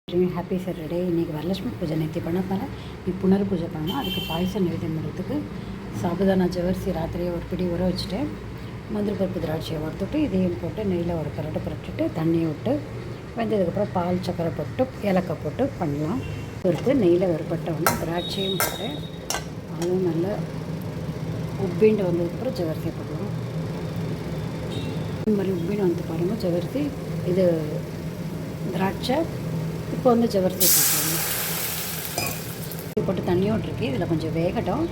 Happy Saturday. இன்றைக்கி வரலட்சுமி பூஜை நேற்று பண்ணதுனால இப்போ புனர் பூஜை பண்ணணும். அதுக்கு பாயசம் நைவேத்தியம் பண்ணுறதுக்கு சாபுதானா ஜவரிசி ராத்திரியே ஒரு பிடி ஊற வச்சுட்டு முந்திரி பருப்பு திராட்சையை வறுத்துட்டு இதையும் போட்டு நெய்யில் ஒரு புரட்டிட்டு தண்ணியை விட்டு வெந்ததுக்கப்புறம் பால் சக்கரை போட்டு ஏலக்காய் போட்டு பண்ணலாம். பருப்பு நெய்யில் வறுப்பட்டோன்னா திராட்சையும் போட்டு அதுவும் நல்லா உப்பிண்டு வந்ததுக்கப்புறம் ஜவரிசியை போடலாம். இந்த மாதிரி உப்பின்னு வந்து பாருங்கள் ஜவரிசி இது திராட்சை இப்போ வந்து ஜவரிசி போட்டுருவோம். போட்டு தண்ணியோடு இருக்குது. இதில் கொஞ்சம் வேகட்டும்.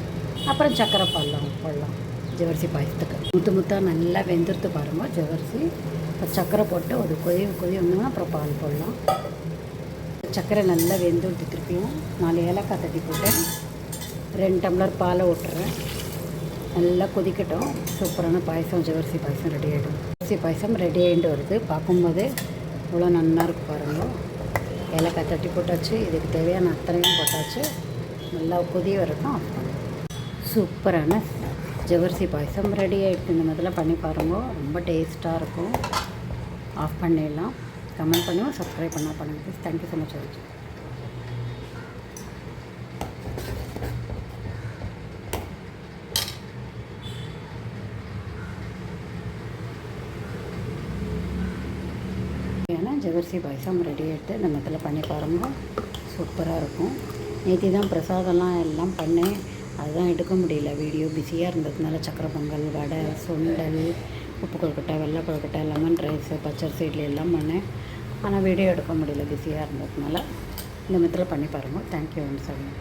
அப்புறம் சக்கரை போடலாம் ஜவரிசி பாயசத்துக்கு. முத்தாக நல்லா வெந்துடுத்து பாருங்கள் ஜவரிசி. இப்போ சக்கரை போட்டு ஒரு கொதி வந்தோம்னா அப்புறம் பால் போடலாம். சக்கரை நல்லா வெந்துடுத்து திருப்பியும் 4 ஏலக்காய் தட்டி போட்டு 2 டம்ளர் பாலை விட்டுறேன். நல்லா கொதிக்கட்டும். சூப்பரான பாயசம் ஜவரிசி பாயசம் ரெடி ஆகிடும். ஜவரிசி பாயசம் ரெடி ஆகிட்டு வருது. பார்க்கும்போது இவ்வளோ நல்லா இருக்குது பாருங்கள். ஏலக்காய் தட்டி போட்டாச்சு. இதுக்கு தேவையான அத்தனையும் போட்டாச்சு. நல்லா கொதி வரட்டும். ஆஃப் பண்ணலாம். சூப்பரான ஜவரிசி பாயசம் ரெடி ஆகிடுது. இந்த மாதிரிலாம் பண்ணி பாருங்கள். ரொம்ப டேஸ்ட்டாக இருக்கும். ஆஃப் பண்ணிடலாம். கமெண்ட் பண்ணுவோம். சப்ஸ்கிரைப் பண்ணுங்கள் ப்ளீஸ். Thank you so much. ஏன்னா ஜவரிசி பாயசம் ரெடி ஆகிட்டு நம்ம இதில் பண்ணி பாருங்கள். சூப்பராக இருக்கும். நேற்று தான் பிரசாதம்லாம் எல்லாம் பண்ணேன். அதுதான் எடுக்க முடியல. வீடியோ பிஸியாக இருந்ததுனால சக்கரை பொங்கல், வடை, சுண்டல், உப்பு கொழுக்கட்டை, வெள்ளை கொழுக்கட்டை, லெமன் ரைஸு, பச்சரிசி இட்லி எல்லாம் பண்ணேன். ஆனால் வீடியோ எடுக்க முடியல பிஸியாக இருந்ததுனால. இந்த மெத்தில் பண்ணி பாருங்கள். Thank you once again.